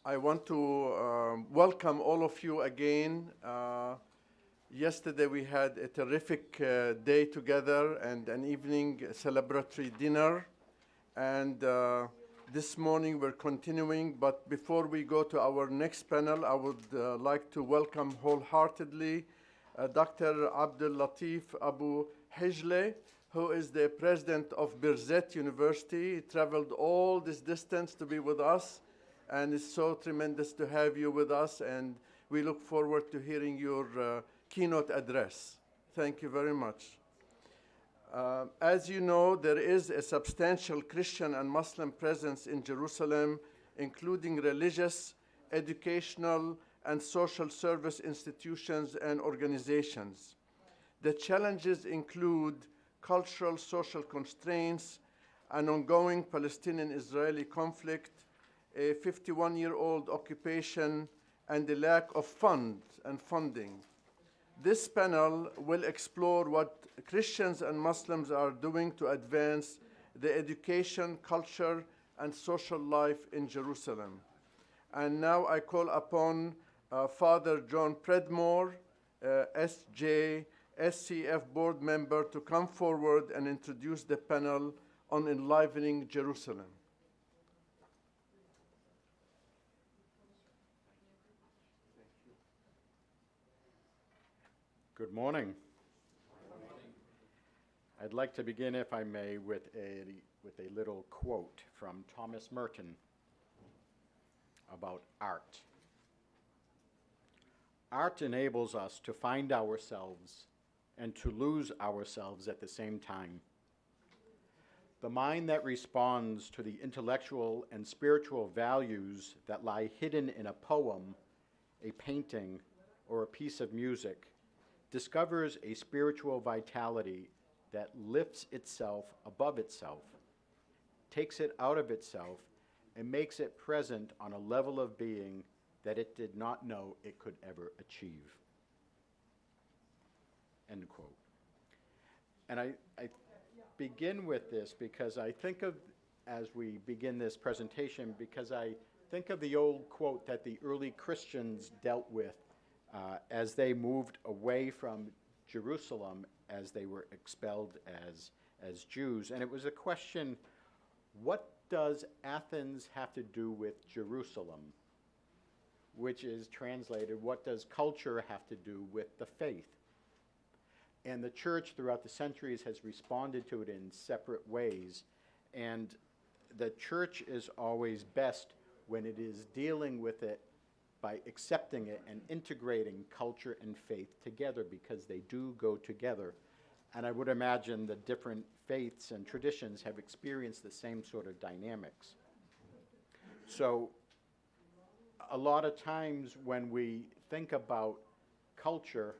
I want to welcome all of you again. Yesterday we had a terrific day together and an evening celebratory dinner. And this morning we're continuing. But before we go to our next panel, I would like to welcome wholeheartedly Dr. Abdul Latif Abu Hijle, who is the president of Birzeit University. He traveled all this distance to be with us, and it's so tremendous to have you with us, and we look forward to hearing your keynote address. Thank you very much. As you know, there is a substantial Christian and Muslim presence in Jerusalem, including religious, educational, and social service institutions and organizations. The challenges include cultural, social constraints, an ongoing Palestinian-Israeli conflict, a 51-year-old occupation, and the lack of funds and funding. This panel will explore what Christians and Muslims are doing to advance the education, culture, and social life in Jerusalem. And now I call upon Father John Predmore, S.J., SCF board member, to come forward and introduce the panel on Enlivening Jerusalem. Good morning. I'd like to begin, if I may, with a little quote from Thomas Merton about art. Art enables us to find ourselves and to lose ourselves at the same time. The mind that responds to the intellectual and spiritual values that lie hidden in a poem, a painting, or a piece of music discovers a spiritual vitality that lifts itself above itself, takes it out of itself, and makes it present on a level of being that it did not know it could ever achieve. End quote. And I begin with this because I think of, as we begin this presentation, because I think of the old quote that the early Christians dealt with as they moved away from Jerusalem as they were expelled as Jews. And it was a question, what does Athens have to do with Jerusalem? Which is translated, what does culture have to do with the faith? And the church throughout the centuries has responded to it in separate ways. And the church is always best when it is dealing with it by accepting it and integrating culture and faith together, because they do go together. And I would imagine the different faiths and traditions have experienced the same sort of dynamics. So a lot of times when we think about culture,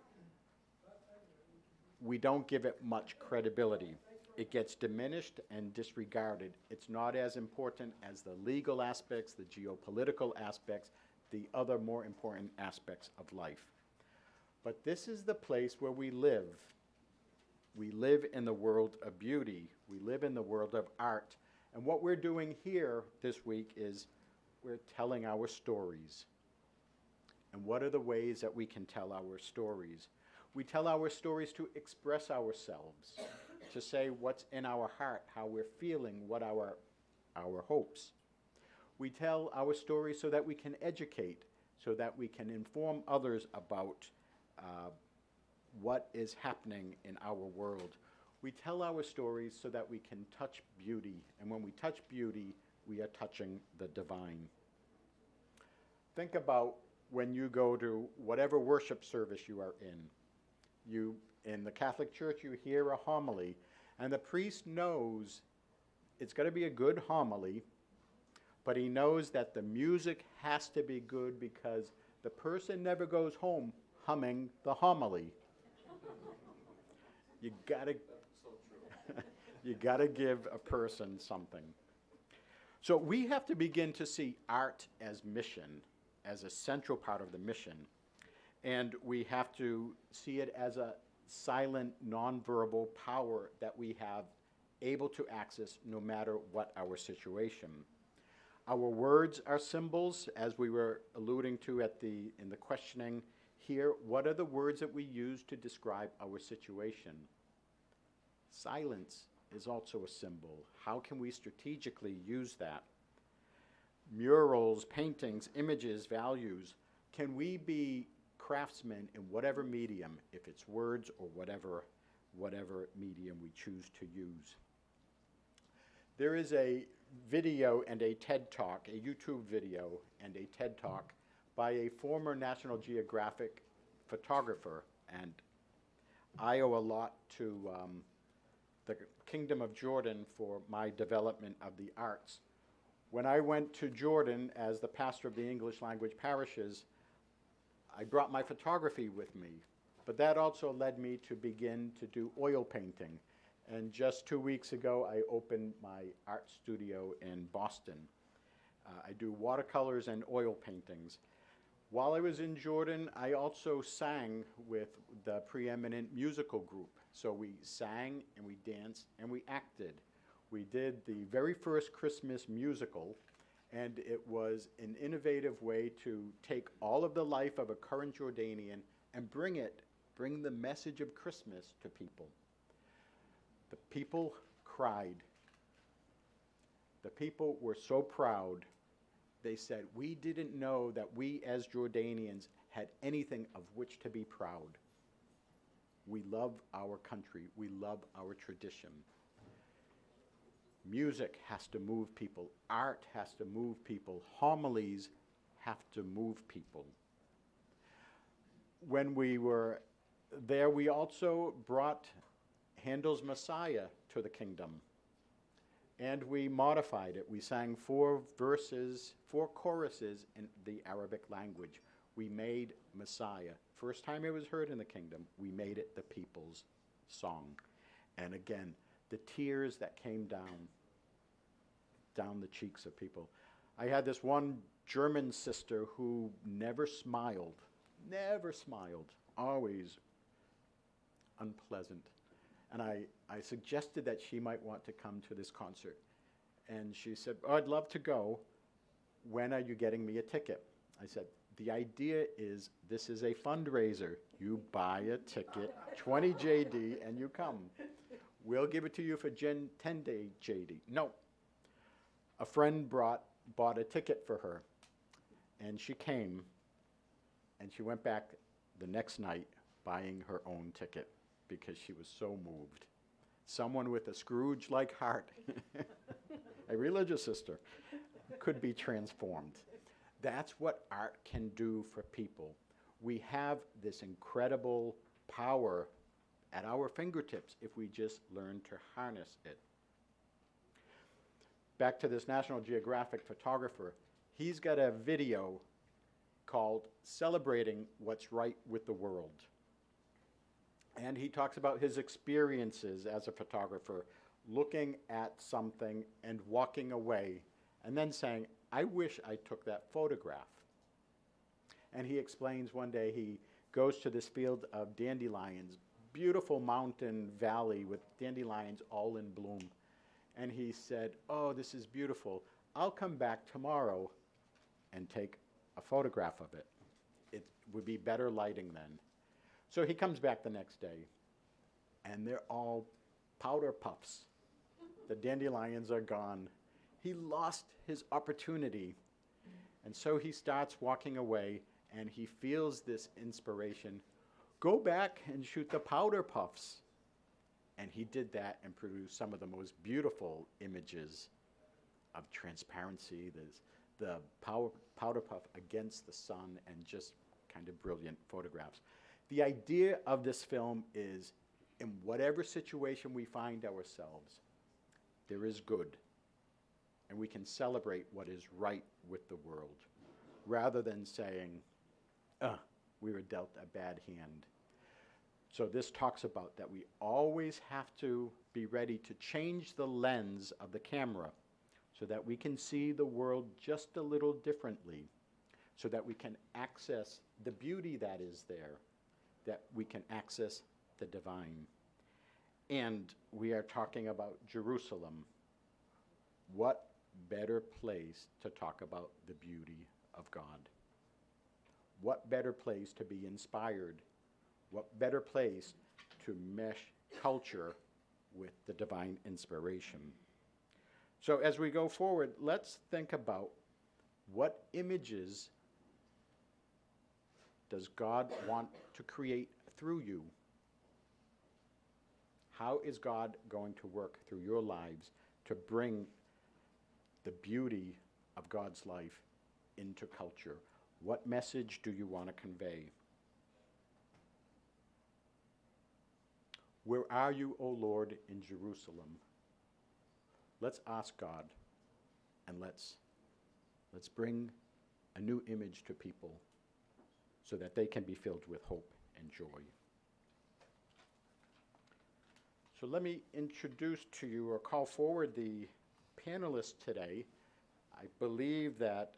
we don't give it much credibility. It gets diminished and disregarded. It's not as important as the legal aspects, the geopolitical aspects, the other more important aspects of life. But this is the place where we live. We live in the world of beauty. We live in the world of art. And what we're doing here this week is we're telling our stories. And what are the ways that we can tell our stories? We tell our stories to express ourselves, to say what's in our heart, how we're feeling, what our hopes. We tell our stories so that we can educate, so that we can inform others about what is happening in our world. We tell our stories so that we can touch beauty, and when we touch beauty, we are touching the divine. Think about when you go to whatever worship service you are in. In the Catholic Church, you hear a homily, and the priest knows it's going to be a good homily, but he knows that the music has to be good because the person never goes home humming the homily. You gotta, you gotta give a person something. So we have to begin to see art as mission, as a central part of the mission. And we have to see it as a silent, nonverbal power that we have able to access no matter what our situation. Our words are symbols, as we were alluding to in the questioning here. What are the words that we use to describe our situation? Silence is also a symbol. How can we strategically use that? Murals, paintings, images, values. Can we be craftsmen in whatever medium, if it's words or whatever medium we choose to use? There is a video and a TED Talk, a YouTube video and a TED Talk by a former National Geographic photographer, and I owe a lot to the Kingdom of Jordan for my development of the arts. When I went to Jordan as the pastor of the English language parishes, I brought my photography with me, but that also led me to begin to do oil painting. And just 2 weeks ago, I opened my art studio in Boston. I do watercolors and oil paintings. While I was in Jordan, I also sang with the preeminent musical group. So we sang and we danced and we acted. We did the very first Christmas musical, and it was an innovative way to take all of the life of a current Jordanian and bring the message of Christmas to people. The people cried. The people were so proud. They said, we didn't know that we as Jordanians had anything of which to be proud. We love our country. We love our tradition. Music has to move people. Art has to move people. Homilies have to move people. When we were there, we also brought Handel's Messiah to the kingdom, and we modified it. We sang 4 choruses in the Arabic language. We made Messiah. First time it was heard in the kingdom, we made it the people's song. And again, the tears that came down the cheeks of people. I had this one German sister who never smiled, always unpleasant. And I suggested that she might want to come to this concert. And she said, oh, I'd love to go. When are you getting me a ticket? I said, the idea is this is a fundraiser. You buy a ticket, 20 JD, and you come. We'll give it to you for 10-day JD. No. A friend bought a ticket for her, and she came, and she went back the next night buying her own ticket because she was so moved. Someone with a Scrooge-like heart, a religious sister, could be transformed. That's what art can do for people. We have this incredible power at our fingertips if we just learn to harness it. Back to this National Geographic photographer, he's got a video called Celebrating What's Right with the World. And he talks about his experiences as a photographer, looking at something and walking away, and then saying, I wish I took that photograph. And he explains one day he goes to this field of dandelions, beautiful mountain valley with dandelions all in bloom. And he said, oh, this is beautiful. I'll come back tomorrow and take a photograph of it. It would be better lighting then. So he comes back the next day, and they're all powder puffs. The dandelions are gone. He lost his opportunity. And so he starts walking away, and he feels this inspiration. Go back and shoot the powder puffs. And he did that and produced some of the most beautiful images of transparency. There's the powder puff against the sun, and just kind of brilliant photographs. The idea of this film is, in whatever situation we find ourselves, there is good. And we can celebrate what is right with the world, rather than saying, we were dealt a bad hand. So this talks about that we always have to be ready to change the lens of the camera so that we can see the world just a little differently, so that we can access the beauty that is there, that we can access the divine. And we are talking about Jerusalem. What better place to talk about the beauty of God? What better place to be inspired? What better place to mesh culture with the divine inspiration? So as we go forward, let's think about what images does God want to create through you? How is God going to work through your lives to bring the beauty of God's life into culture? What message do you want to convey? Where are you, O Lord, in Jerusalem? Let's ask God, and let's bring a new image to people so that they can be filled with hope and joy. So let me introduce to you or call forward the panelists today. I believe that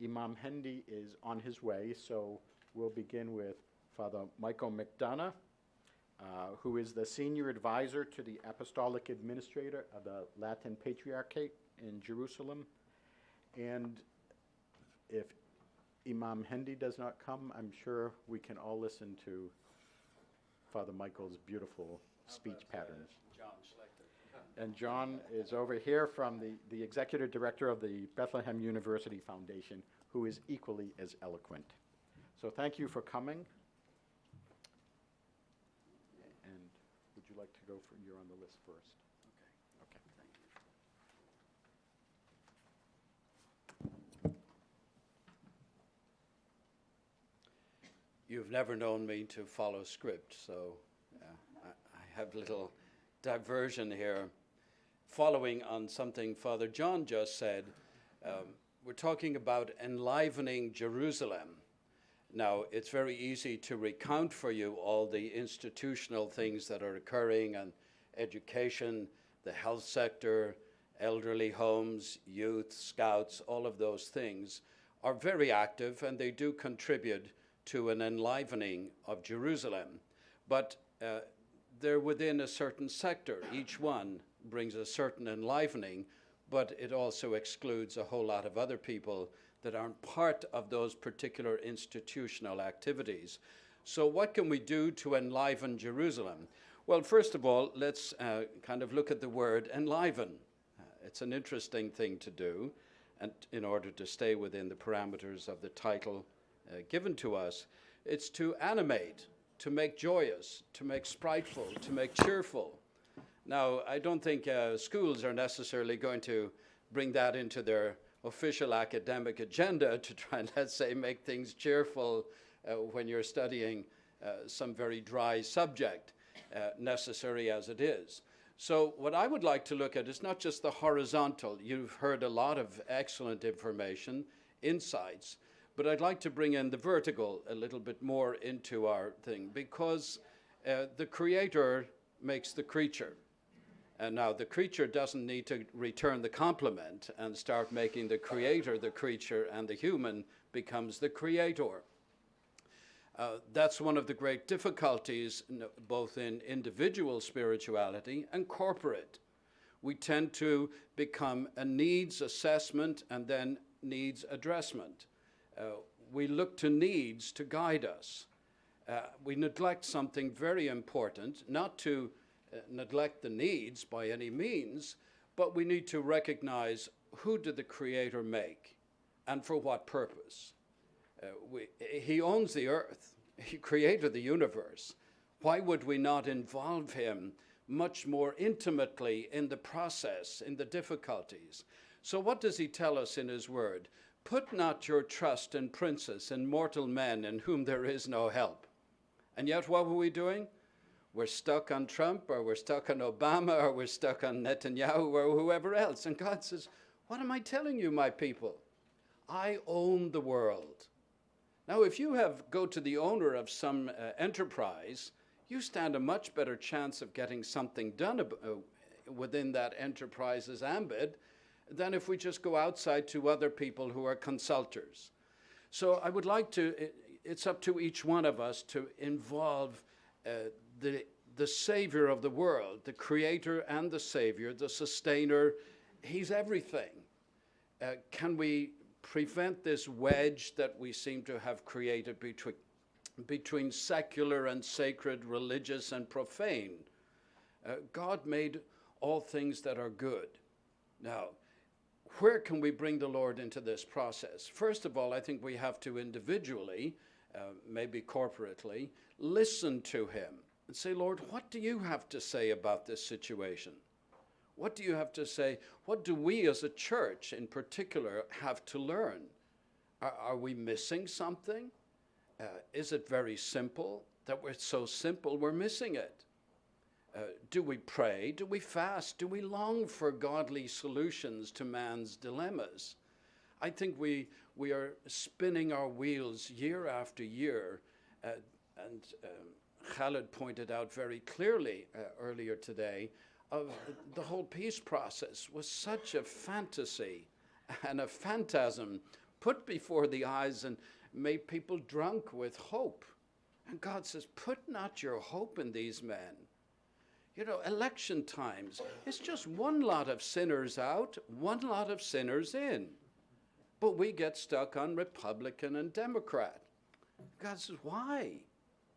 Imam Hendy is on his way, so we'll begin with Father Michael McDonough, who is the Senior Advisor to the Apostolic Administrator of the Latin Patriarchate in Jerusalem. And if Imam Hendy does not come, I'm sure we can all listen to Father Michael's beautiful speech patterns. John Schlechter. And John is over here from the Executive Director of the Bethlehem University Foundation, who is equally as eloquent. So thank you for coming. And would you like to go for, you're on the list first. Okay. Okay. You've never known me to follow script, so I have a little diversion here. Following on something Father John just said, we're talking about enlivening Jerusalem. Now, it's very easy to recount for you all the institutional things that are occurring and education, the health sector, elderly homes, youth, scouts, all of those things are very active and they do contribute to an enlivening of Jerusalem. But they're within a certain sector. Each one brings a certain enlivening, but it also excludes a whole lot of other people that aren't part of those particular institutional activities. So what can we do to enliven Jerusalem? Well, first of all, let's kind of look at the word enliven. It's an interesting thing to do, and in order to stay within the parameters of the title given to us, it's to animate, to make joyous, to make spriteful, to make cheerful. Now, I don't think schools are necessarily going to bring that into their official academic agenda to try and, let's say, make things cheerful when you're studying some very dry subject, necessary as it is. So what I would like to look at is not just the horizontal. You've heard a lot of excellent information, insights, but I'd like to bring in the vertical a little bit more into our thing, because the Creator makes the creature. And now the creature doesn't need to return the compliment and start making the Creator the creature, and the human becomes the creator. That's one of the great difficulties, both in individual spirituality and corporate. We tend to become a needs assessment and then needs addressment. We look to needs to guide us. We neglect something very important, not to neglect the needs by any means, but we need to recognize who did the Creator make and for what purpose. He owns the earth. He created the universe. Why would we not involve him much more intimately in the process, in the difficulties? So what does he tell us in his word? Put not your trust in princes and mortal men in whom there is no help. And yet what were we doing? We're stuck on Trump, or we're stuck on Obama, or we're stuck on Netanyahu, or whoever else. And God says, what am I telling you, my people? I own the world. Now, if you go to the owner of some enterprise, you stand a much better chance of getting something done within that enterprise's ambit than if we just go outside to other people who are consultors. So I would like to, it's up to each one of us to involve the Savior of the world, the Creator and the Savior, the Sustainer. He's everything. Can we prevent this wedge that we seem to have created between secular and sacred, religious and profane? God made all things that are good. Now, where can we bring the Lord into this process? First of all, I think we have to individually, maybe corporately, listen to him and say, Lord, what do you have to say about this situation? What do you have to say? What do we as a church in particular have to learn? Are we missing something? Is it very simple that we're so simple we're missing it? Do we pray? Do we fast? Do we long for godly solutions to man's dilemmas? I think we are spinning our wheels year after year, and Khaled pointed out very clearly earlier today, of the whole peace process was such a fantasy and a phantasm put before the eyes and made people drunk with hope. And God says, put not your hope in these men. You know, election times, it's just one lot of sinners out, one lot of sinners in. But we get stuck on Republican and Democrat. God says, why?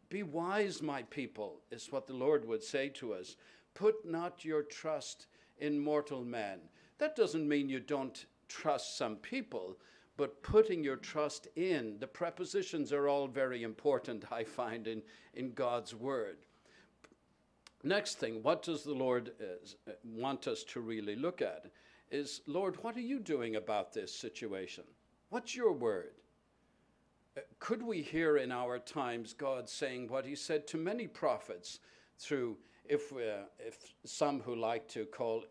Be wise, my people, is what the Lord would say to us. Put not your trust in mortal men. That doesn't mean you don't trust some people, but putting your trust in, the prepositions are all very important, I find, in God's word. Next thing, what does the Lord want us to really look at is, Lord, what are you doing about this situation? What's your word? Could we hear in our times God saying what he said to many prophets through, if some who like to call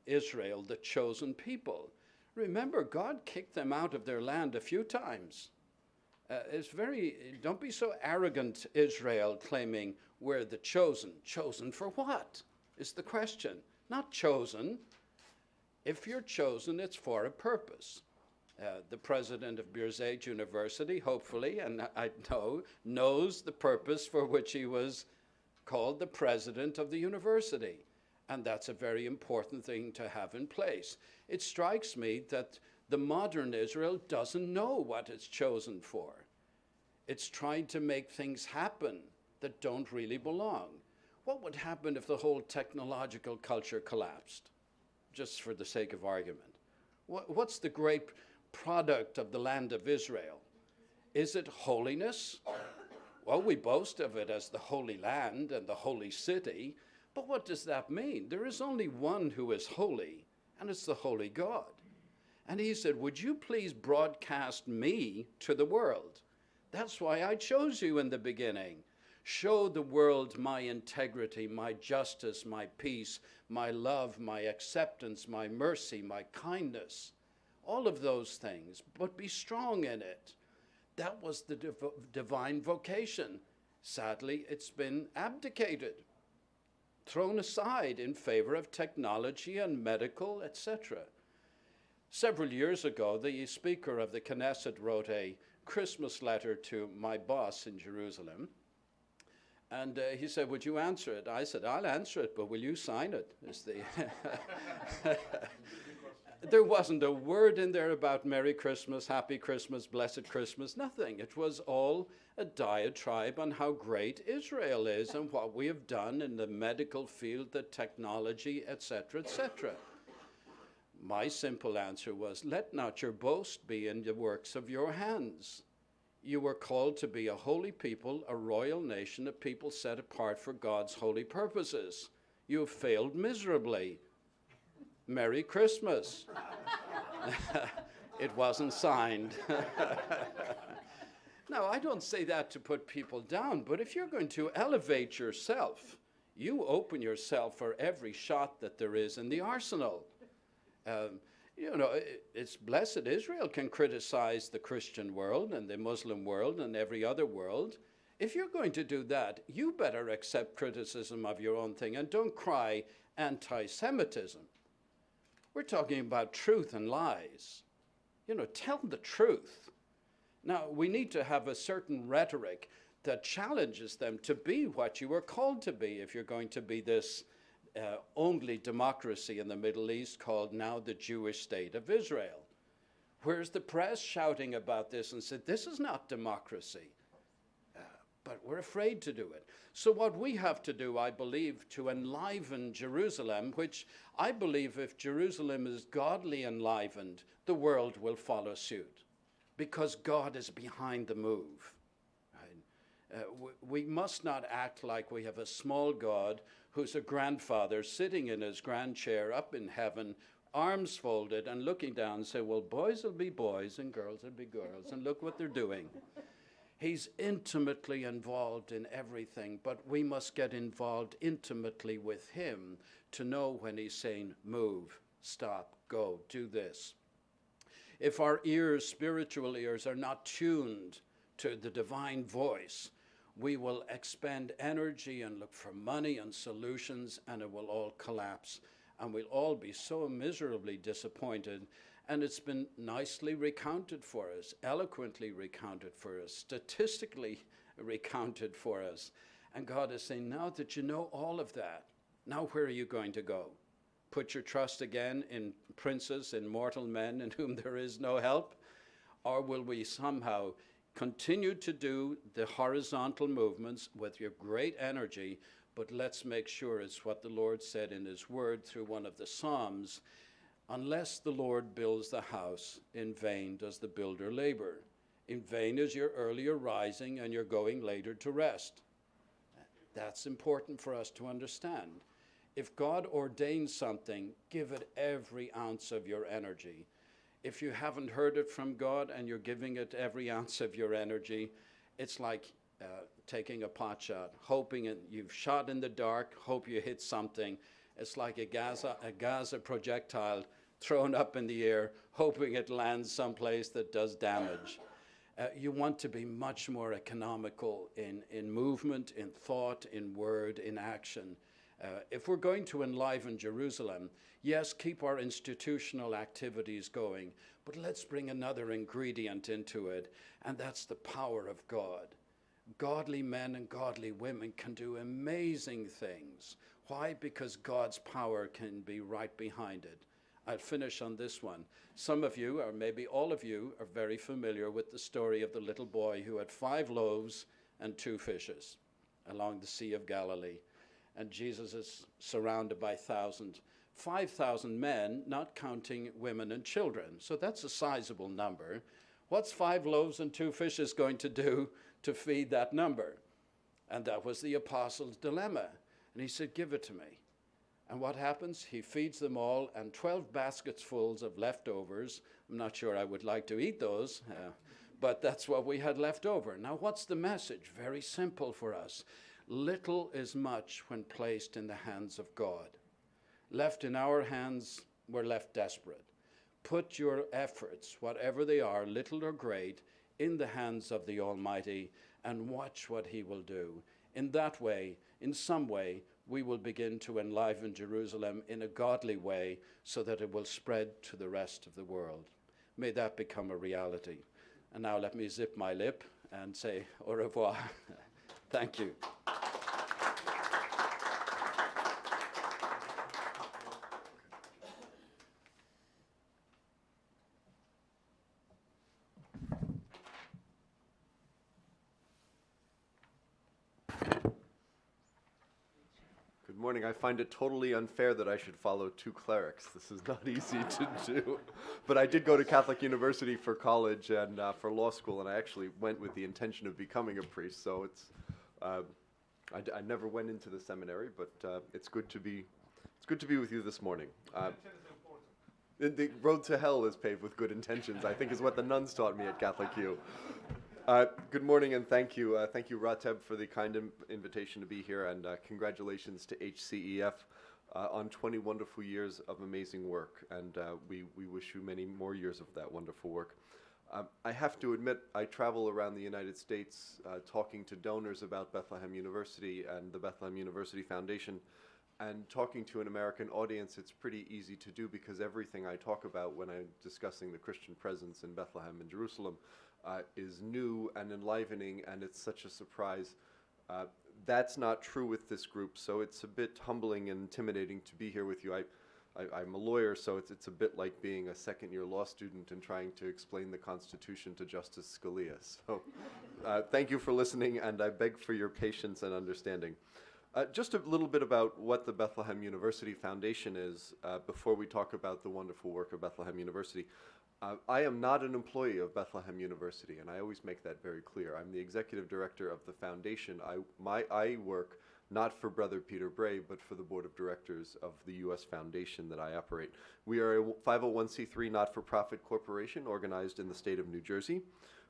Israel the chosen people? Remember, God kicked them out of their land a few times. Don't be so arrogant, Israel, claiming we're the chosen. Chosen for what is the question? Not chosen. If you're chosen, it's for a purpose. The president of Birzeit University, hopefully, and I know, knows the purpose for which he was called the president of the university. And that's a very important thing to have in place. It strikes me that the modern Israel doesn't know what it's chosen for. It's trying to make things happen that don't really belong. What would happen if the whole technological culture collapsed? Just for the sake of argument. What's the great product of the land of Israel? Is it holiness? Well, we boast of it as the Holy Land and the Holy City, but what does that mean? There is only one who is holy, and it's the Holy God. And he said, would you please broadcast me to the world? That's why I chose you in the beginning. Show the world my integrity, my justice, my peace, my love, my acceptance, my mercy, my kindness. All of those things, but be strong in it. That was the divine vocation. Sadly, it's been abdicated, thrown aside in favor of technology and medical, etc. Several years ago, the speaker of the Knesset wrote a Christmas letter to my boss in Jerusalem. And he said, would you answer it? I said, I'll answer it, but will you sign it? There wasn't a word in there about Merry Christmas, Happy Christmas, Blessed Christmas, nothing. It was all a diatribe on how great Israel is and what we have done in the medical field, the technology, etc., etc. My simple answer was, let not your boast be in the works of your hands. You were called to be a holy people, a royal nation, a people set apart for God's holy purposes. You have failed miserably. Merry Christmas. It wasn't signed. Now, I don't say that to put people down, but if you're going to elevate yourself, you open yourself for every shot that there is in the arsenal. You know, it's blessed Israel can criticize the Christian world and the Muslim world and every other world. If you're going to do that, you better accept criticism of your own thing and don't cry anti-Semitism. We're talking about truth and lies. You know, tell the truth. Now, we need to have a certain rhetoric that challenges them to be what you were called to be if you're going to be this only democracy in the Middle East called now the Jewish state of Israel. Where's the press shouting about this and said, this is not democracy? But we're afraid to do it. So what we have to do, I believe, to enliven Jerusalem, which I believe if Jerusalem is godly enlivened, the world will follow suit, because God is behind the move. Right? We must not act like we have a small God who's a grandfather sitting in his grand chair up in heaven, arms folded and looking down and say, well, boys will be boys and girls will be girls, and look what they're doing. He's intimately involved in everything, but we must get involved intimately with him to know when he's saying, move, stop, go, do this. If our ears, spiritual ears, are not tuned to the divine voice, we will expend energy and look for money and solutions, and it will all collapse. And we'll all be so miserably disappointed. And it's been nicely recounted for us, eloquently recounted for us, statistically recounted for us. And God is saying, now that you know all of that, now where are you going to go? Put your trust again in princes, in mortal men in whom there is no help? Or will we somehow continue to do the horizontal movements with your great energy, but let's make sure it's what the Lord said in his word through one of the Psalms, unless the Lord builds the house, in vain does the builder labor. In vain is your earlier rising and your going later to rest. That's important for us to understand. If God ordains something, give it every ounce of your energy. If you haven't heard it from God and you're giving it every ounce of your energy, it's like taking a pot shot, hoping you've shot in the dark, hope you hit something. It's like a Gaza projectile thrown up in the air, hoping it lands someplace that does damage. You want to be much more economical in movement, in thought, in word, in action. If we're going to enliven Jerusalem, yes, keep our institutional activities going, but let's bring another ingredient into it, and that's the power of God. Godly men and godly women can do amazing things. Why? Because God's power can be right behind it. I'll finish on this one. Some of you, or maybe all of you, are very familiar with the story of the little boy who had 5 loaves and 2 fishes along the Sea of Galilee. And Jesus is surrounded by 5,000 men, not counting women and children. So that's a sizable number. What's 5 loaves and 2 fishes going to do to feed that number? And that was the apostle's dilemma. And he said, give it to me. And what happens? He feeds them all, and 12 baskets full of leftovers. I'm not sure I would like to eat those, but that's what we had left over. Now, what's the message? Very simple for us. Little is much when placed in the hands of God. Left in our hands, we're left desperate. Put your efforts, whatever they are, little or great, in the hands of the Almighty, and watch what he will do. In that way, in some way, we will begin to enliven Jerusalem in a godly way so that it will spread to the rest of the world. May that become a reality. And now let me zip my lip and say au revoir. Thank you. Good morning. I find it totally unfair that I should follow 2 clerics. This is not easy to do. But I did go to Catholic University for college and for law school, and I actually went with the intention of becoming a priest. So it's I never went into the seminary, but it's good to be with you this morning. The road to hell is paved with good intentions, I think, is what the nuns taught me at Catholic U. Good morning, and thank you, Rateb, for the kind invitation to be here, and congratulations to HCEF on 20 wonderful years of amazing work, and we wish you many more years of that wonderful work. I have to admit, I travel around the United States talking to donors about Bethlehem University and the Bethlehem University Foundation, and talking to an American audience. It's pretty easy to do because everything I talk about when I'm discussing the Christian presence in Bethlehem and Jerusalem is new and enlivening, and it's such a surprise. That's not true with this group, so it's a bit humbling and intimidating to be here with you. I'm a lawyer, so it's a bit like being a second-year law student and trying to explain the Constitution to Justice Scalia. So thank you for listening, and I beg for your patience and understanding. Just a little bit about what the Bethlehem University Foundation is before we talk about the wonderful work of Bethlehem University. I am not an employee of Bethlehem University, and I always make that very clear. I'm the executive director of the foundation. I work not for Brother Peter Bray, but for the board of directors of the U.S. Foundation that I operate. We are a 501c3 not-for-profit corporation organized in the state of New Jersey.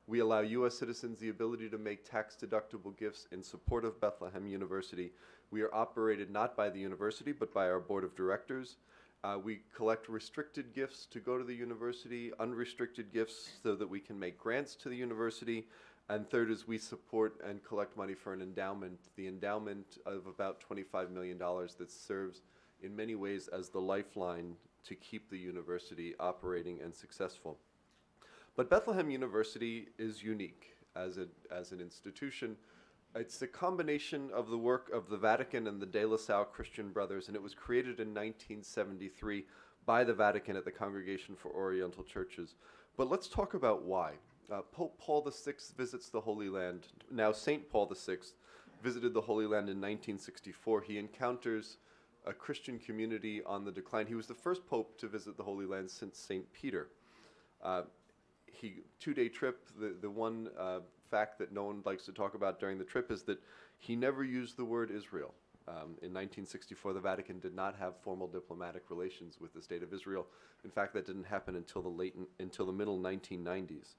We allow U.S. citizens the ability to make tax-deductible gifts in support of Bethlehem University. We are operated not by the university, but by our board of directors. We collect restricted gifts to go to the university, unrestricted gifts so that we can make grants to the university. And third is we support and collect money for an endowment, the endowment of about $25 million that serves in many ways as the lifeline to keep the university operating and successful. But Bethlehem University is unique as an institution. It's a combination of the work of the Vatican and the De La Salle Christian Brothers, and it was created in 1973 by the Vatican at the Congregation for Oriental Churches. But let's talk about why. Pope Paul VI visits the Holy Land. Now St. Paul VI visited the Holy Land in 1964. He encounters a Christian community on the decline. He was the first pope to visit the Holy Land since St. Peter. Two-day trip, the one fact that no one likes to talk about during the trip is that he never used the word Israel. In 1964, the Vatican did not have formal diplomatic relations with the state of Israel. In fact, that didn't happen until the middle 1990s.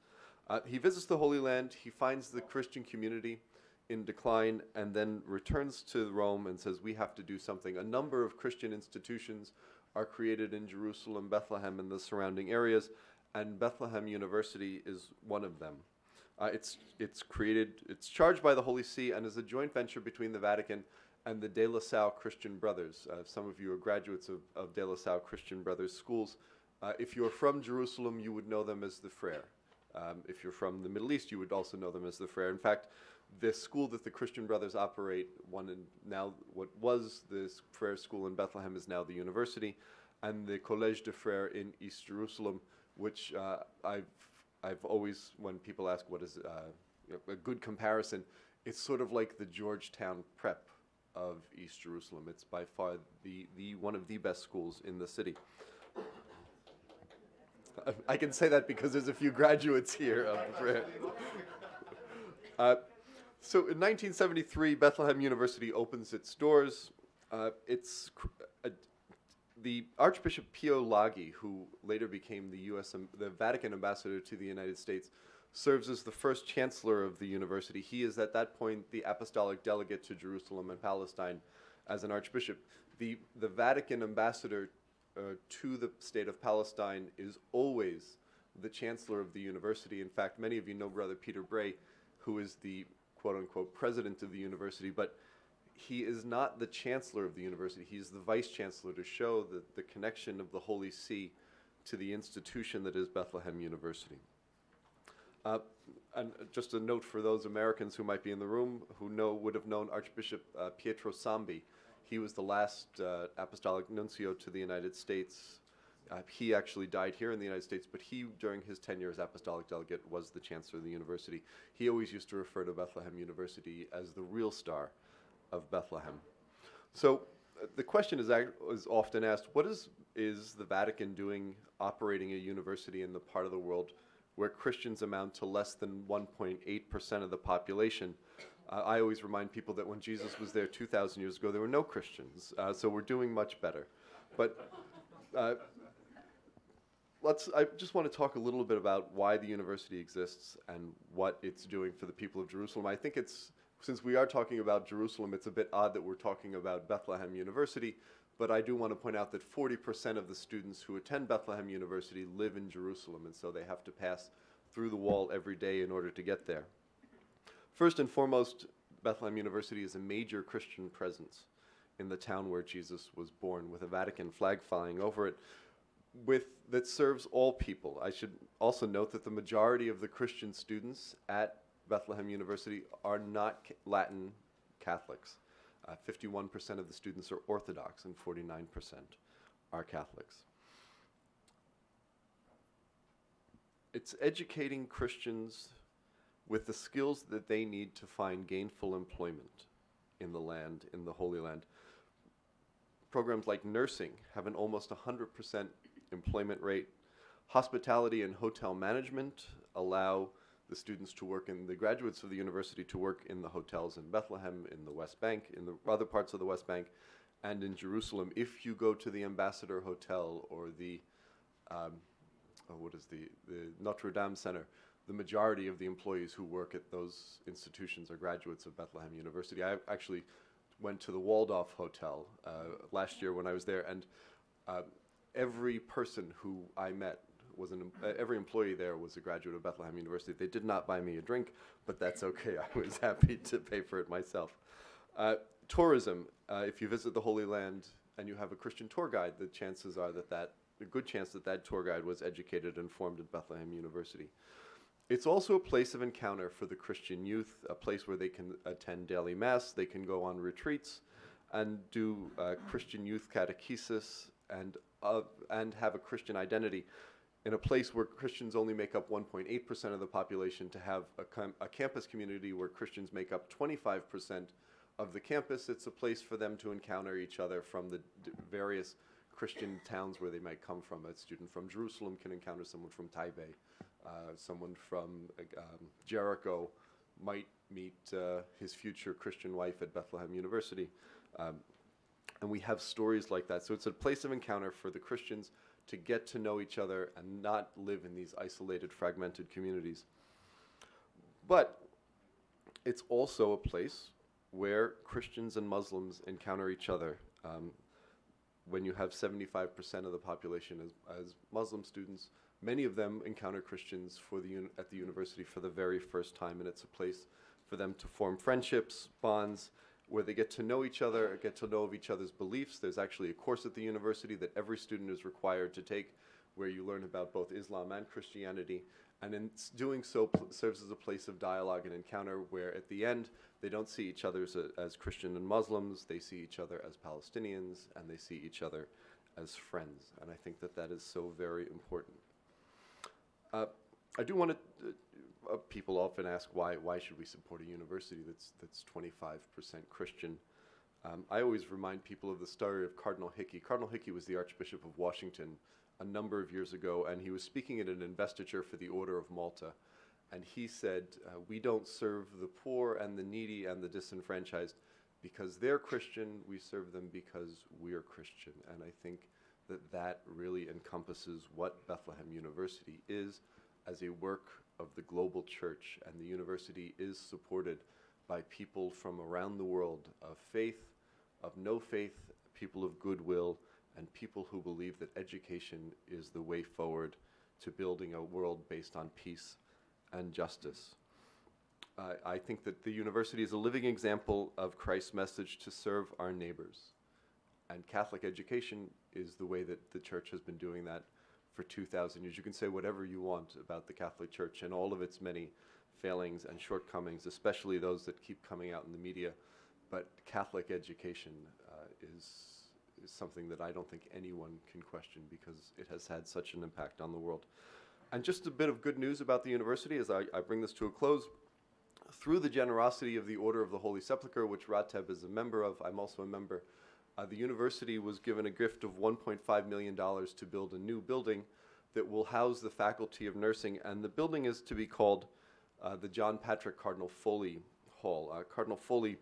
He visits the Holy Land, he finds the Christian community in decline, and then returns to Rome and says, we have to do something. A number of Christian institutions are created in Jerusalem, Bethlehem, and the surrounding areas, and Bethlehem University is one of them. It's charged by the Holy See and is a joint venture between the Vatican and the De La Salle Christian Brothers. Some of you are graduates of De La Salle Christian Brothers schools. If you're from Jerusalem, you would know them as the Frere. If you're from the Middle East, you would also know them as the Frere. In fact, the school that the Christian Brothers operate, now what was the Frere school in Bethlehem is now the university, and the Collège de Frères in East Jerusalem, which I've always, when people ask what is a good comparison, it's sort of like the Georgetown Prep of East Jerusalem. It's by far the one of the best schools in the city. I can say that because there's a few graduates here. So in 1973, Bethlehem University opens its doors. The Archbishop Pio Laghi, who later became the Vatican ambassador to the United States, serves as the first chancellor of the university. He is at that point the apostolic delegate to Jerusalem and Palestine as an archbishop. The Vatican ambassador to the state of Palestine is always the chancellor of the university. In fact, many of you know Brother Peter Bray, who is the quote-unquote president of the university, but he is not the chancellor of the university. He is the vice chancellor to show the connection of the Holy See to the institution that is Bethlehem University. And just a note for those Americans who might be in the room who would have known Archbishop Pietro Sambi. He was the last apostolic nuncio to the United States. He actually died here in the United States, but he, during his tenure as apostolic delegate, was the chancellor of the university. He always used to refer to Bethlehem University as the real star of Bethlehem. So the question is often asked, what is the Vatican doing operating a university in the part of the world where Christians amount to less than 1.8% of the population? I always remind people that when Jesus was there 2,000 years ago, there were no Christians, so we're doing much better. But I just want to talk a little bit about why the university exists and what it's doing for the people of Jerusalem. I think since we are talking about Jerusalem, it's a bit odd that we're talking about Bethlehem University, but I do want to point out that 40% of the students who attend Bethlehem University live in Jerusalem, and so they have to pass through the wall every day in order to get there. First and foremost, Bethlehem University is a major Christian presence in the town where Jesus was born, with a Vatican flag flying over it, that serves all people. I should also note that the majority of the Christian students at Bethlehem University are not Latin Catholics. 51% of the students are Orthodox and 49% are Catholics. It's educating Christians with the skills that they need to find gainful employment in the land, in the Holy Land. Programs like nursing have an almost 100% employment rate. Hospitality and hotel management allow the students to work the graduates of the university to work in the hotels in Bethlehem, in the West Bank, in the other parts of the West Bank, and in Jerusalem. If you go to the Ambassador Hotel or the Notre Dame Center, the majority of the employees who work at those institutions are graduates of Bethlehem University. I actually went to the Waldorf Hotel last year when I was there, and every person who I met every employee there was a graduate of Bethlehem University. They did not buy me a drink, but that's okay. I was happy to pay for it myself. Tourism, if you visit the Holy Land and you have a Christian tour guide, the chances are a good chance that tour guide was educated and formed at Bethlehem University. It's also a place of encounter for the Christian youth, a place where they can attend daily mass, they can go on retreats and do Christian youth catechesis and have a Christian identity. In a place where Christians only make up 1.8% of the population, to have a campus community where Christians make up 25% of the campus, it's a place for them to encounter each other from the various Christian towns where they might come from. A student from Jerusalem can encounter someone from Taipei. Someone from Jericho might meet his future Christian wife at Bethlehem University. And we have stories like that. So it's a place of encounter for the Christians to get to know each other and not live in these isolated, fragmented communities. But it's also a place where Christians and Muslims encounter each other. When you have 75% of the population as Muslim students, many of them encounter Christians at the university for the very first time, and it's a place for them to form friendships, bonds, where they get to know each other, get to know of each other's beliefs. There's actually a course at the university that every student is required to take where you learn about both Islam and Christianity, and in doing so serves as a place of dialogue and encounter where at the end they don't see each other as Christian and Muslims, they see each other as Palestinians, and they see each other as friends. And I think that is so very important. I do want to, people often ask why should we support a university that's 25% Christian. I always remind people of the story of Cardinal Hickey. Cardinal Hickey was the Archbishop of Washington a number of years ago, and he was speaking at an investiture for the Order of Malta. And he said, we don't serve the poor and the needy and the disenfranchised because they're Christian, we serve them because we're Christian. And I think that really encompasses what Bethlehem University is as a work of the global church, and the university is supported by people from around the world of faith, of no faith, people of goodwill, and people who believe that education is the way forward to building a world based on peace and justice. I think that the university is a living example of Christ's message to serve our neighbors. And Catholic education is the way that the church has been doing that for 2,000 years. You can say whatever you want about the Catholic Church and all of its many failings and shortcomings, especially those that keep coming out in the media, but Catholic education is something that I don't think anyone can question because it has had such an impact on the world. And just a bit of good news about the university as I bring this to a close. Through the generosity of the Order of the Holy Sepulchre, which Rateb is a member of, I'm also a member, the university was given a gift of $1.5 million to build a new building that will house the Faculty of Nursing, and the building is to be called the John Patrick Cardinal Foley Hall. Cardinal Foley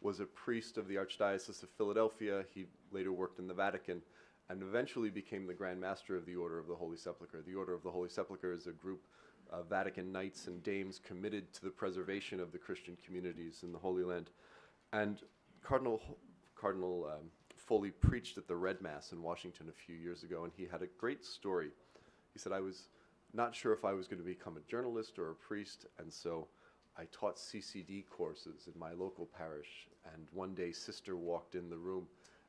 was a priest of the Archdiocese of Philadelphia. He later worked in the Vatican and eventually became the Grand Master of the Order of the Holy Sepulchre. The Order of the Holy Sepulchre is a group of Vatican knights and dames committed to the preservation of the Christian communities in the Holy Land. And Cardinal Foley preached at the Red Mass in Washington a few years ago, and he had a great story. He said, I was not sure if I was going to become a journalist or a priest, and so I taught CCD courses in my local parish, and one day Sister walked in the room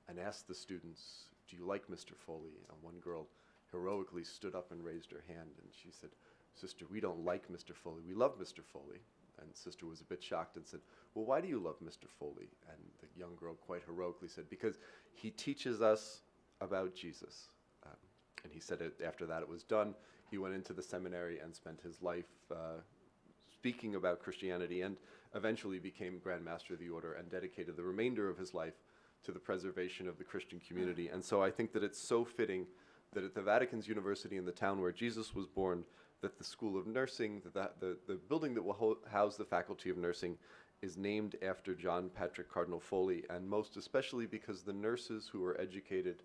and asked the students, do you like Mr. Foley? And one girl heroically stood up and raised her hand, and she said, Sister, we don't like Mr. Foley, we love Mr. Foley. And Sister was a bit shocked and said, well, why do you love Mr. Foley? And the young girl quite heroically said, because he teaches us about Jesus. And he said after that it was done, he went into the seminary and spent his life speaking about Christianity, and eventually became Grand Master of the Order and dedicated the remainder of his life to the preservation of the Christian community. And so I think that it's so fitting that at the Vatican's university in the town where Jesus was born, that the School of Nursing, the building that will house the Faculty of Nursing, is named after John Patrick Cardinal Foley, and most especially because the nurses who were educated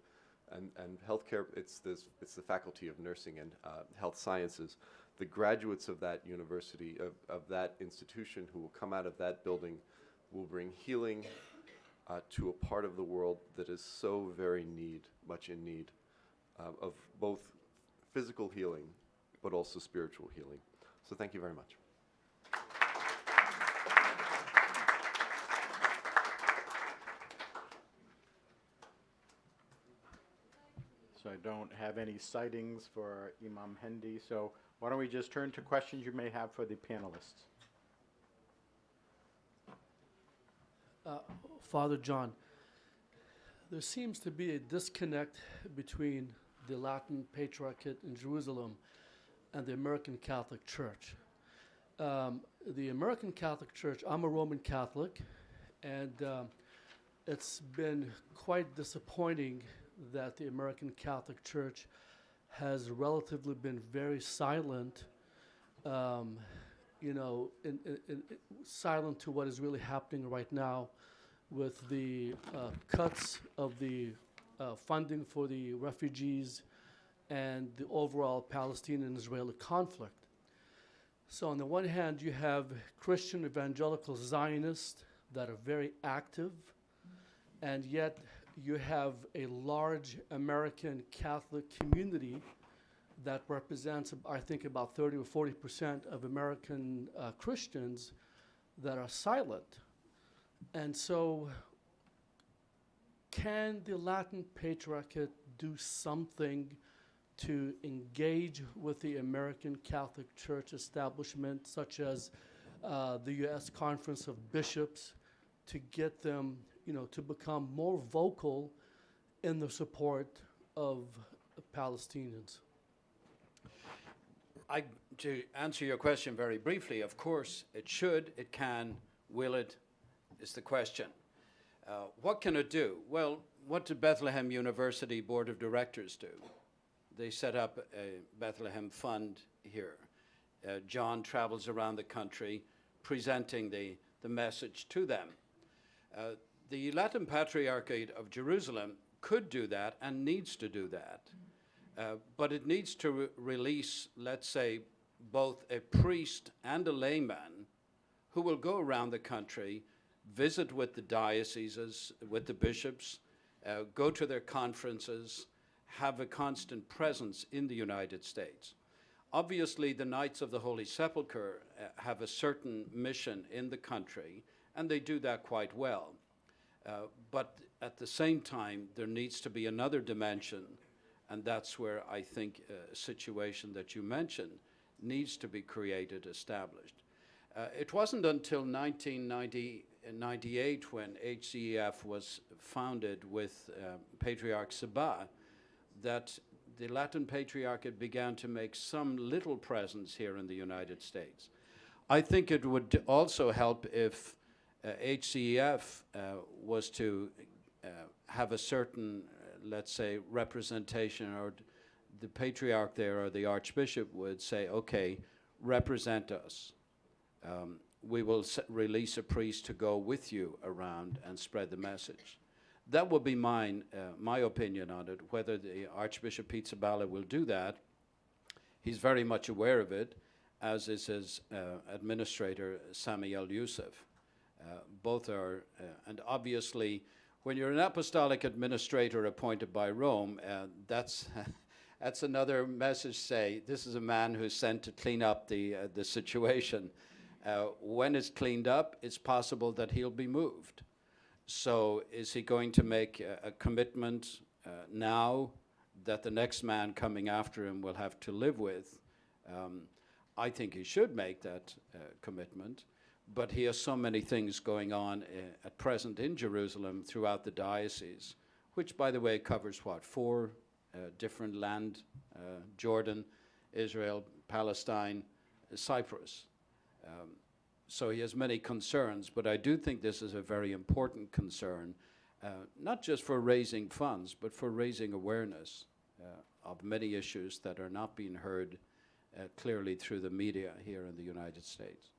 and healthcare, it's the Faculty of Nursing and Health Sciences. The graduates of that university, of that institution, who will come out of that building, will bring healing to a part of the world that is so very much in need of both physical healing, but also spiritual healing. So thank you very much. So I don't have any sightings for Imam Hendi, so why don't we just turn to questions you may have for the panelists? Father John, there seems to be a disconnect between the Latin Patriarchate in Jerusalem and the American Catholic Church. The American Catholic Church, I'm a Roman Catholic, and it's been quite disappointing that the American Catholic Church has relatively been very silent, silent to what is really happening right now with the cuts of the funding for the refugees and the overall Palestinian-Israeli conflict. So on the one hand, you have Christian evangelical Zionists that are very active, and yet you have a large American Catholic community that represents, I think, about 30 or 40% of American Christians that are silent. And so can the Latin Patriarchate do something to engage with the American Catholic Church establishment, such as the U.S. Conference of Bishops, to get them, to become more vocal in the support of Palestinians? To answer your question very briefly, of course, it should, it can, will it, is the question. What can it do? Well, what did Bethlehem University Board of Directors do? They set up a Bethlehem Fund here. John travels around the country presenting the message to them. The Latin Patriarchate of Jerusalem could do that and needs to do that. But it needs to release, let's say, both a priest and a layman who will go around the country, visit with the dioceses, with the bishops, go to their conferences, have a constant presence in the United States. Obviously, the Knights of the Holy Sepulchre have a certain mission in the country, and they do that quite well. But at the same time, there needs to be another dimension, and that's where I think a situation that you mentioned needs to be created, established. It wasn't until 1998 when HCEF was founded with Patriarch Sabah that the Latin Patriarchate began to make some little presence here in the United States. I think it would also help if HCEF was to have a certain, let's say, representation, or the Patriarch there or the Archbishop would say, okay, represent us. We will release a priest to go with you around and spread the message. That would be my opinion on it. Whether the Archbishop Pietro will do that, he's very much aware of it, as is his administrator, Samuel Youssef. Both are, and obviously, when you're an apostolic administrator appointed by Rome, that's another message. Say this is a man who's sent to clean up the situation. When it's cleaned up, it's possible that he'll be moved. So is he going to make a commitment now that the next man coming after him will have to live with? I think he should make that commitment, but he has so many things going on at present in Jerusalem throughout the diocese which, by the way, covers what, 4 different land, Jordan, Israel, Palestine, Cyprus. So he has many concerns, but I do think this is a very important concern, not just for raising funds, but for raising awareness of many issues that are not being heard clearly through the media here in the United States.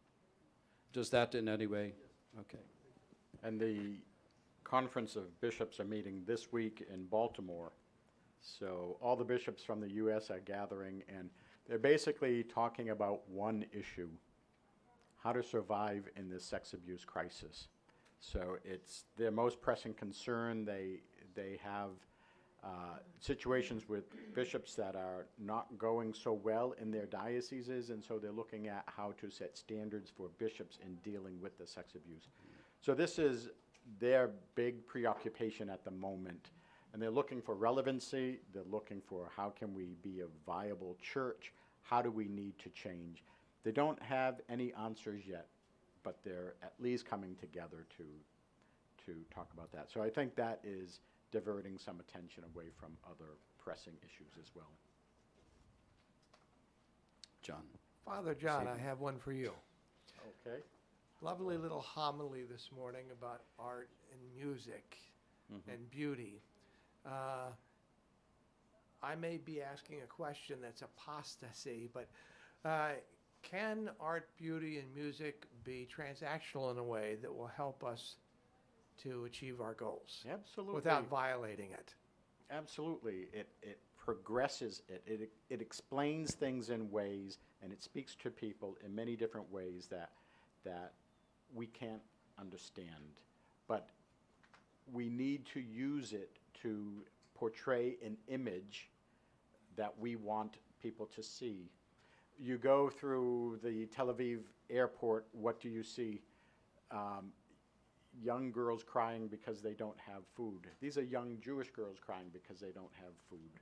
Does that in any way? Okay. And the Conference of Bishops are meeting this week in Baltimore. So all the bishops from the U.S. are gathering, and they're basically talking about one issue: how to survive in this sex abuse crisis. So it's their most pressing concern. They have situations with bishops that are not going so well in their dioceses, and so they're looking at how to set standards for bishops in dealing with the sex abuse. So this is their big preoccupation at the moment, and they're looking for relevancy. They're looking for how can we be a viable church? How do we need to change? They don't have any answers yet, but they're at least coming together to talk about that. So I think that is diverting some attention away from other pressing issues as well. John. Father John, I have one for you. Okay. Lovely little homily this morning about art and music and beauty. I may be asking a question that's apostasy, but can art, beauty, and music be transactional in a way that will help us to achieve our goals Absolutely. without violating it? Absolutely. It progresses it. It explains things in ways, and it speaks to people in many different ways that we can't understand. But we need to use it to portray an image that we want people to see. You go through the Tel Aviv airport, what do you see? Young girls crying because they don't have food. These are young Jewish girls crying because they don't have food.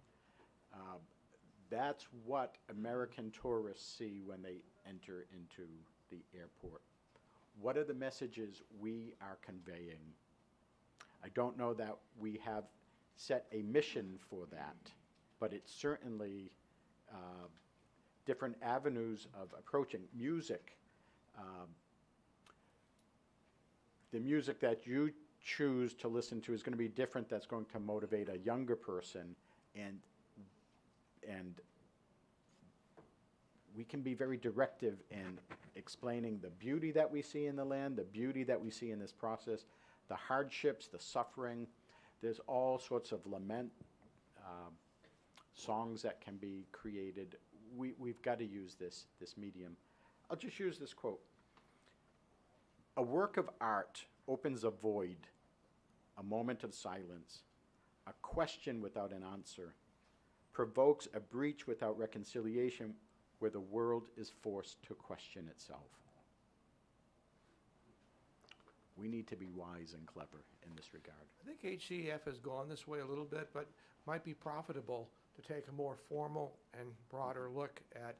That's what American tourists see when they enter into the airport. What are the messages we are conveying? I don't know that we have set a mission for that, but it's certainly different avenues of approaching music. The music that you choose to listen to is going to be different. That's going to motivate a younger person, and we can be very directive in explaining the beauty that we see in the land, the beauty that we see in this process, the hardships, the suffering. There's all sorts of lament songs that can be created. We've got to use this medium. I'll just use this quote. A work of art opens a void, a moment of silence, a question without an answer, provokes a breach without reconciliation, where the world is forced to question itself. We need to be wise and clever in this regard. I think HCEF has gone this way a little bit, but might be profitable to take a more formal and broader look at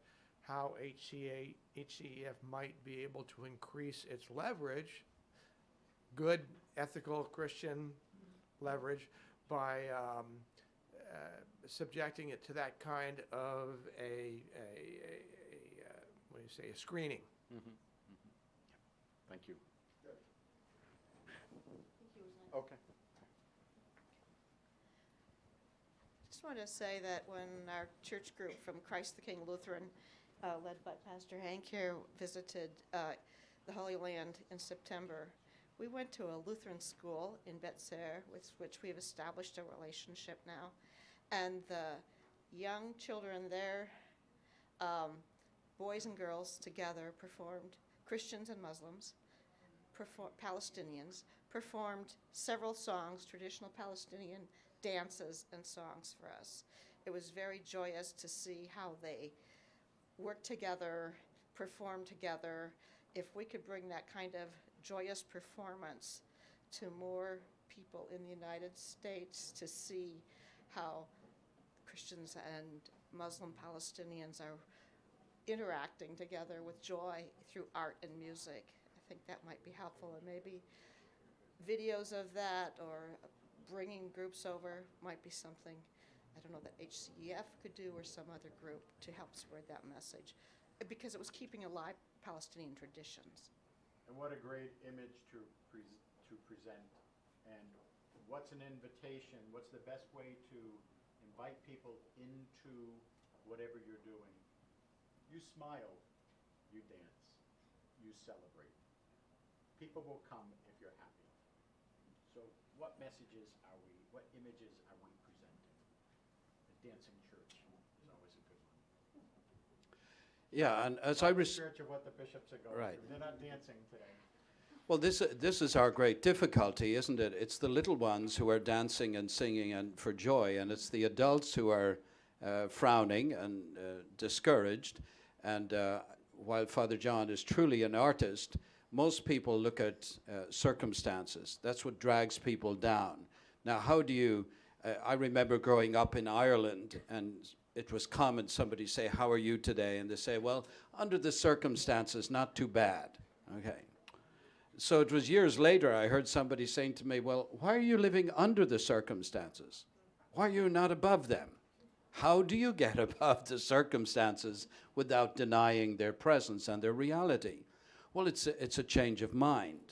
how HCEF might be able to increase its leverage, good, ethical, Christian leverage, by subjecting it to that kind of a what do you say, a screening. Thank you. Okay. Just wanted to say that when our church group from Christ the King Lutheran, led by Pastor Hank here, visited the Holy Land in September, we went to a Lutheran school in Bethlehem, with which we've established a relationship now. And the young children there, boys and girls together, performed, Christians and Muslims, Palestinians, performed several songs, traditional Palestinian dances and songs for us. It was very joyous to see how they work together, perform together. If we could bring that kind of joyous performance to more people in the United States to see how Christians and Muslim Palestinians are interacting together with joy through art and music, I think that might be helpful. And maybe videos of that or bringing groups over might be something, I don't know, that HCEF could do or some other group to help spread that message, because it was keeping alive Palestinian traditions. And what a great image to present. And what's an invitation? What's the best way to invite people into whatever you're doing? You smile, you dance, you celebrate. People will come if you're happy. So what messages are we, what images are we presenting? The dancing church is always a good one. Yeah, and as Not the church of what the bishops are going Right. through. They're not dancing today. well, this is our great difficulty, isn't it? It's the little ones who are dancing and singing and for joy, and it's the adults who are frowning and discouraged. And while Father John is truly an artist, most people look at circumstances. That's what drags people down. Now, how do you... I remember growing up in Ireland, and it was common somebody say, "How are you today?" And they say, "Well, under the circumstances, not too bad." Okay. So it was years later I heard somebody saying to me, "Well, why are you living under the circumstances? Why are you not above them? How do you get above the circumstances without denying their presence and their reality?" Well, it's a change of mind.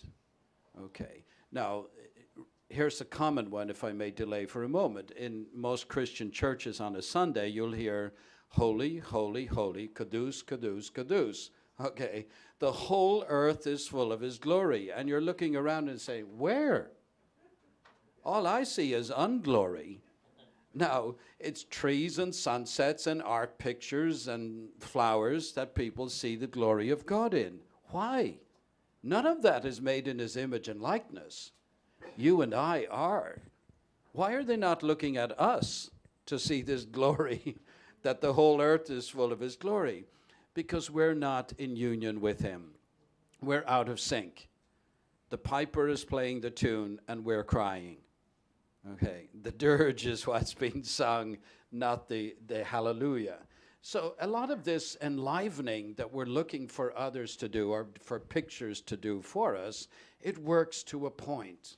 Okay. Now, here's a common one, if I may delay for a moment. In most Christian churches on a Sunday, you'll hear, "Holy, holy, holy, Kudus, Kudus, Kudus." Okay. The whole earth is full of his glory. And you're looking around and saying, where? All I see is unglory. Now, it's trees and sunsets and art pictures and flowers that people see the glory of God in. Why? None of that is made in his image and likeness. You and I are. Why are they not looking at us to see this glory, that the whole earth is full of his glory? Because we're not in union with him. We're out of sync. The piper is playing the tune and we're crying. Okay, the dirge is what's being sung, not the hallelujah. So a lot of this enlivening that we're looking for others to do or for pictures to do for us, it works to a point.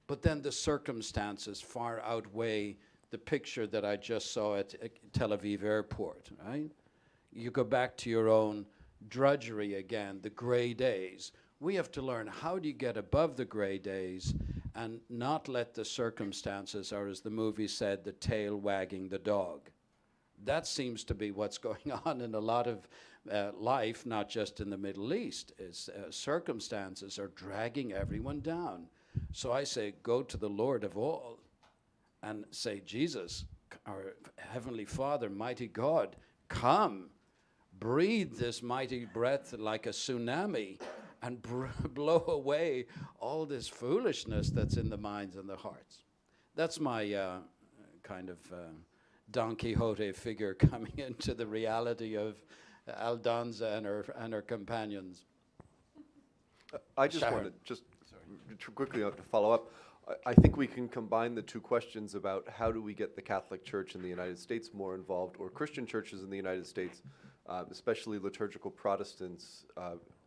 But then the circumstances far outweigh the picture that I just saw at Tel Aviv airport, right? You go back to your own drudgery again, the gray days. We have to learn, how do you get above the gray days and not let the circumstances, or as the movie said, the tail wagging the dog. That seems to be what's going on in a lot of life, not just in the Middle East. Is circumstances are dragging everyone down. So I say, go to the Lord of all and say, Jesus, our Heavenly Father, mighty God, come, breathe this mighty breath like a tsunami and blow away all this foolishness that's in the minds and the hearts. That's my kind of Don Quixote figure coming into the reality of Aldonza and her companions. I just Sharon. wanted just quickly to follow up. I think we can combine the two questions about how do we get the Catholic Church in the United States more involved, or Christian churches in the United States, especially liturgical Protestants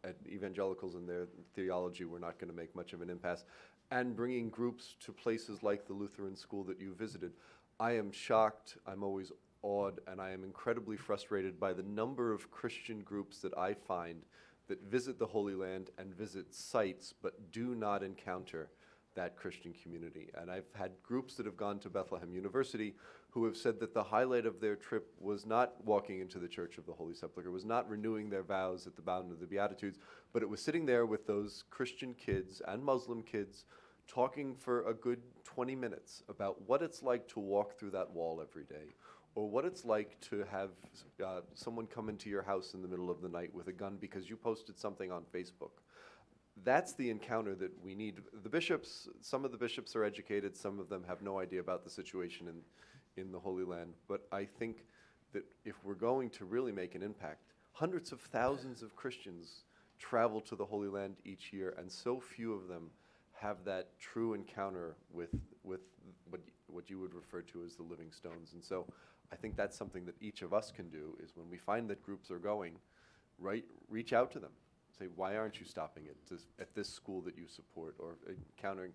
and evangelicals in their theology, we're not going to make much of an impasse, and bringing groups to places like the Lutheran school that you visited. I am shocked, I'm always awed, and I am incredibly frustrated by the number of Christian groups that I find that visit the Holy Land and visit sites but do not encounter that Christian community. And I've had groups that have gone to Bethlehem University who have said that the highlight of their trip was not walking into the Church of the Holy Sepulchre, was not renewing their vows at the Mountain of the Beatitudes, but it was sitting there with those Christian kids and Muslim kids talking for a good 20 minutes about what it's like to walk through that wall every day, or what it's like to have someone come into your house in the middle of the night with a gun because you posted something on Facebook. That's the encounter that we need. The bishops, some of the bishops are educated, some of them have no idea about the situation in the Holy Land. But I think that if we're going to really make an impact, hundreds of thousands of Christians travel to the Holy Land each year, and so few of them have that true encounter with what you would refer to as the living stones. And so I think that's something that each of us can do, is when we find that groups are going, reach out to them. Say, why aren't you stopping at this school that you support, or encountering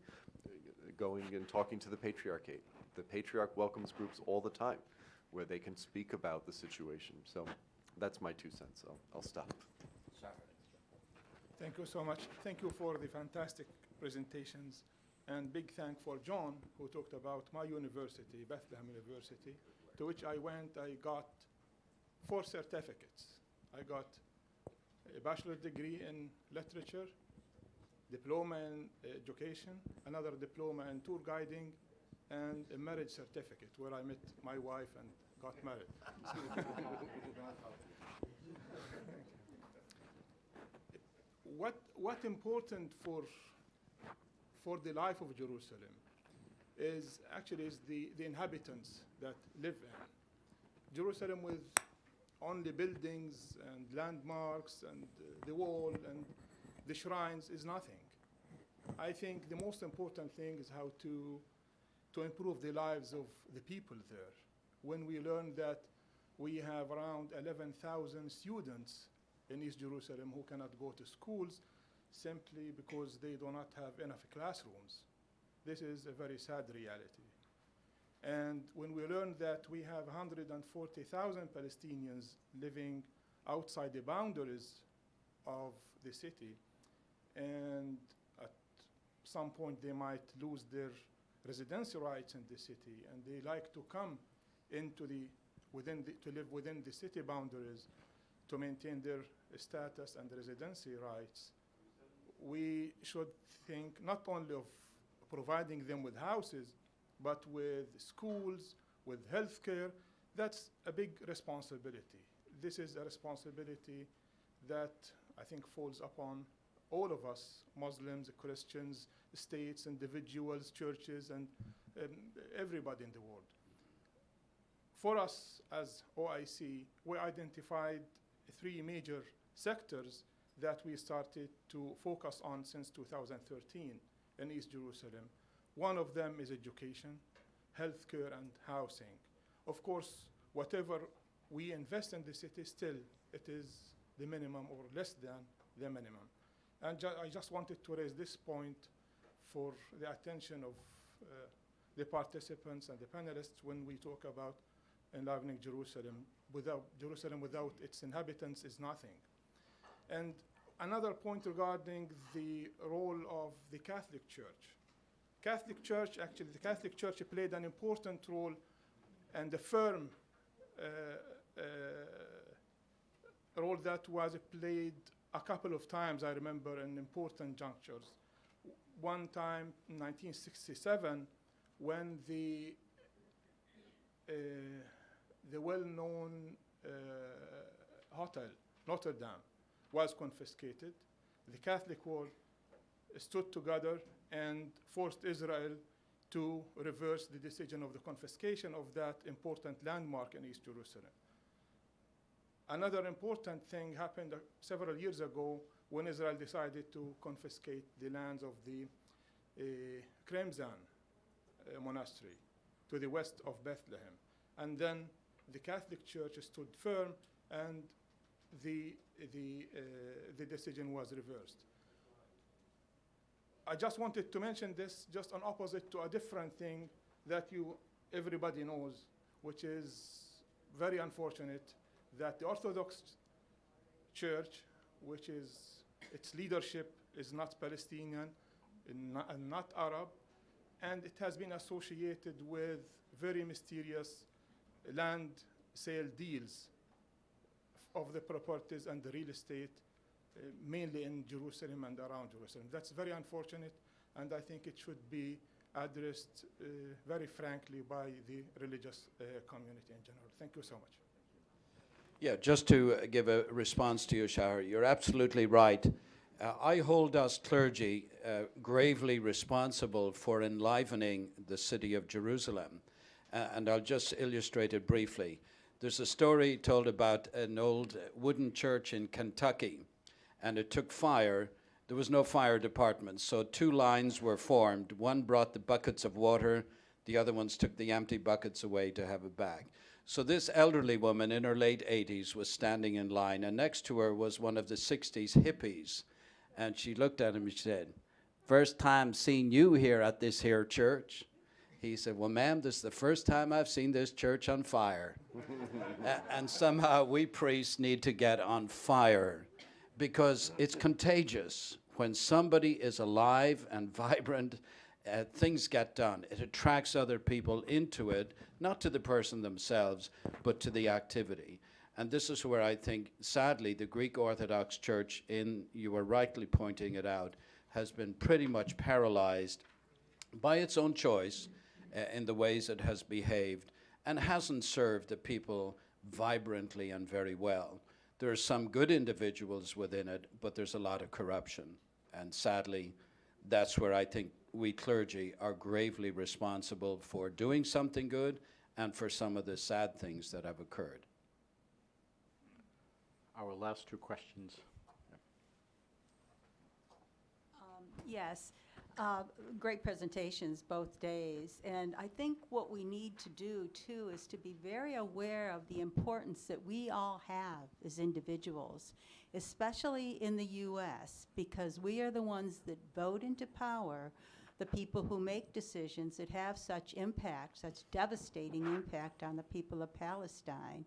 going and talking to the Patriarchate. The Patriarch welcomes groups all the time where they can speak about the situation. So that's my 2 cents. So I'll stop. Thank you so much. Thank you for the fantastic presentations. And big thank for John, who talked about my university, Bethlehem University, to which I went. I got 4 certificates. I got a bachelor's degree in literature, diploma in education, another diploma in tour guiding, and a marriage certificate where I met my wife and got married. What important for the life of Jerusalem is actually the inhabitants that live in. Jerusalem with only buildings and landmarks and the wall and the shrines is nothing. I think the most important thing is how to improve the lives of the people there. When we learn that we have around 11,000 students in East Jerusalem who cannot go to schools simply because they do not have enough classrooms. This is a very sad reality. And when we learn that we have 140,000 Palestinians living outside the boundaries of the city, and at some point they might lose their residency rights in the city, and they like to come into to live within the city boundaries to maintain their status and residency rights, we should think not only of providing them with houses, but with schools, with healthcare. That's a big responsibility. This is a responsibility that I think falls upon all of us, Muslims, Christians, states, individuals, churches, and everybody in the world. For us as OIC, we identified 3 major sectors that we started to focus on since 2013 in East Jerusalem. One of them is education, healthcare, and housing. Of course, whatever we invest in the city, still it is the minimum or less than the minimum. And I just wanted to raise this point for the attention of the participants and the panelists when we talk about enlivening Jerusalem. Jerusalem without its inhabitants is nothing. And another point regarding the role of the Catholic Church. The Catholic Church played an important role and a firm role that was played a couple of times, I remember, in important junctures. One time in 1967, when the well-known hotel, Notre Dame, was confiscated, the Catholic world stood together and forced Israel to reverse the decision of the confiscation of that important landmark in East Jerusalem. Another important thing happened several years ago when Israel decided to confiscate the lands of the Crimson monastery to the west of Bethlehem. And then the Catholic Church stood firm and the decision was reversed. I just wanted to mention this just on opposite to a different thing that everybody knows, which is very unfortunate, that the Orthodox Church, which is its leadership is not Palestinian and not Arab, and it has been associated with very mysterious land sale deals of the properties and the real estate, mainly in Jerusalem and around Jerusalem. That's very unfortunate, and I think it should be addressed very frankly by the religious community in general. Thank you so much. Yeah, just to give a response to you, Shahar, you're absolutely right. I hold us clergy gravely responsible for enlivening the city of Jerusalem. And I'll just illustrate it briefly. There's a story told about an old wooden church in Kentucky, and it took fire. There was no fire department, so 2 lines were formed. One brought the buckets of water, the other ones took the empty buckets away to have a bag. So this elderly woman in her late 80s was standing in line, and next to her was one of the 60s hippies. And she looked at him and she said, first time seeing you here at this here church. He said, well, ma'am, this is the first time I've seen this church on fire. And somehow we priests need to get on fire because it's contagious. When somebody is alive and vibrant, things get done. It attracts other people into it, not to the person themselves, but to the activity. And this is where I think, sadly, the Greek Orthodox Church, you were rightly pointing it out, has been pretty much paralyzed by its own choice in the ways it has behaved and hasn't served the people vibrantly and very well. There are some good individuals within it, but there's a lot of corruption. And sadly, that's where I think we clergy are gravely responsible for doing something good and for some of the sad things that have occurred. Our last two questions. Yes, great presentations both days. And I think what we need to do, too, is to be very aware of the importance that we all have as individuals, especially in the U.S., because we are the ones that vote into power the people who make decisions that have such impact, such devastating impact on the people of Palestine.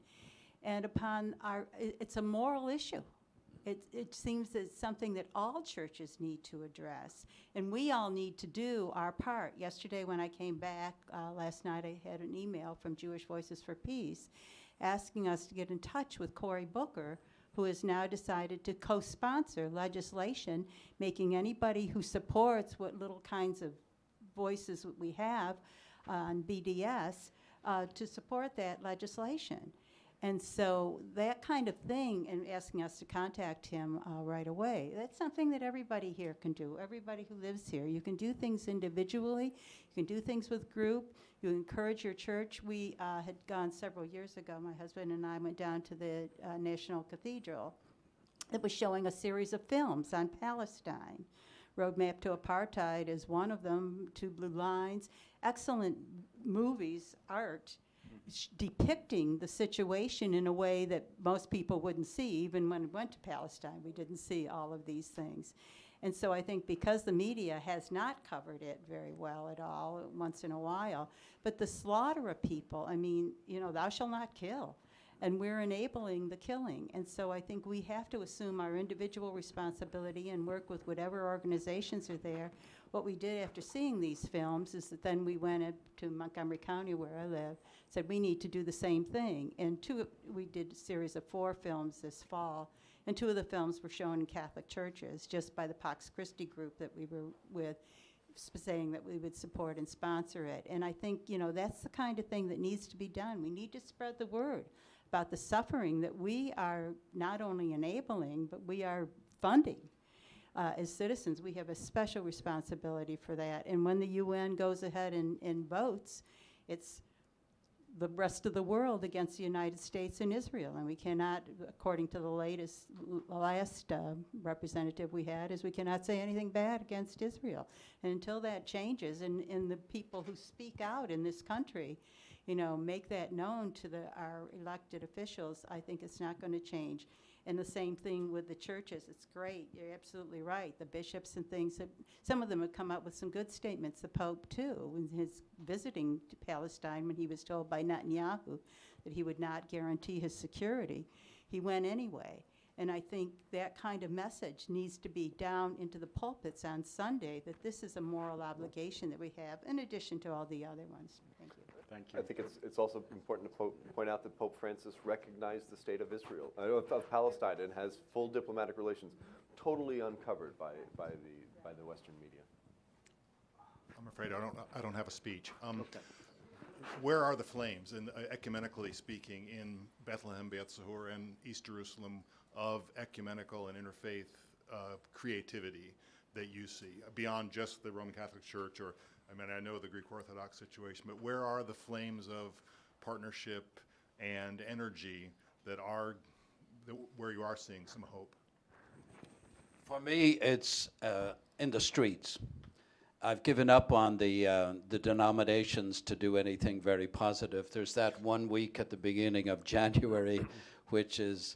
And it's a moral issue. It seems that it's something that all churches need to address. And we all need to do our part. Yesterday when I came back, last night I had an email from Jewish Voices for Peace asking us to get in touch with Cory Booker, who has now decided to co-sponsor legislation, making anybody who supports what little kinds of voices we have on BDS to support that legislation. And so that kind of thing, and asking us to contact him right away, that's something that everybody here can do, everybody who lives here. You can do things individually, you can do things with group, you encourage your church. We had gone several years ago, my husband and I went down to the National Cathedral that was showing a series of films on Palestine. Roadmap to Apartheid is one of them, Two Blue Lines, excellent movies, art, depicting the situation in a way that most people wouldn't see. Even when we went to Palestine, we didn't see all of these things. And so I think because the media has not covered it very well at all, once in a while, but the slaughter of people, I mean, thou shalt not kill. And we're enabling the killing. And so I think we have to assume our individual responsibility and work with whatever organizations are there. What we did after seeing these films is that then we went up to Montgomery County, where I live, said we need to do the same thing. And we did a series of 4 films this fall, and 2 of the films were shown in Catholic churches, just by the Pax Christi group that we were with, saying that we would support and sponsor it. And I think, that's the kind of thing that needs to be done. We need to spread the word about the suffering that we are not only enabling, but we are funding. As citizens, we have a special responsibility for that. And when the UN goes ahead and votes, it's the rest of the world against the United States and Israel. And we cannot, according to the last representative we had, is we cannot say anything bad against Israel. And until that changes, and the people who speak out in this country, make that known to our elected officials, I think it's not going to change. And the same thing with the churches. It's great. You're absolutely right. The bishops and things, some of them have come up with some good statements. The Pope, too, in his visiting to Palestine when he was told by Netanyahu that he would not guarantee his security. He went anyway. And I think that kind of message needs to be down into the pulpits on Sunday, that this is a moral obligation that we have, in addition to all the other ones. Thank you. Thank you. I think it's also important to point out that Pope Francis recognized the state of Israel, of Palestine, and has full diplomatic relations, totally uncovered by the Western media. I'm afraid I don't have a speech. Where are the flames, ecumenically speaking, in Bethlehem, Beit Sahur, and East Jerusalem, of ecumenical and interfaith creativity that you see beyond just the Roman Catholic Church? Or, I know the Greek Orthodox situation, but where are the flames of partnership and energy where you are seeing some hope? For me, it's in the streets. I've given up on the denominations to do anything very positive. There's that one week at the beginning of January, which is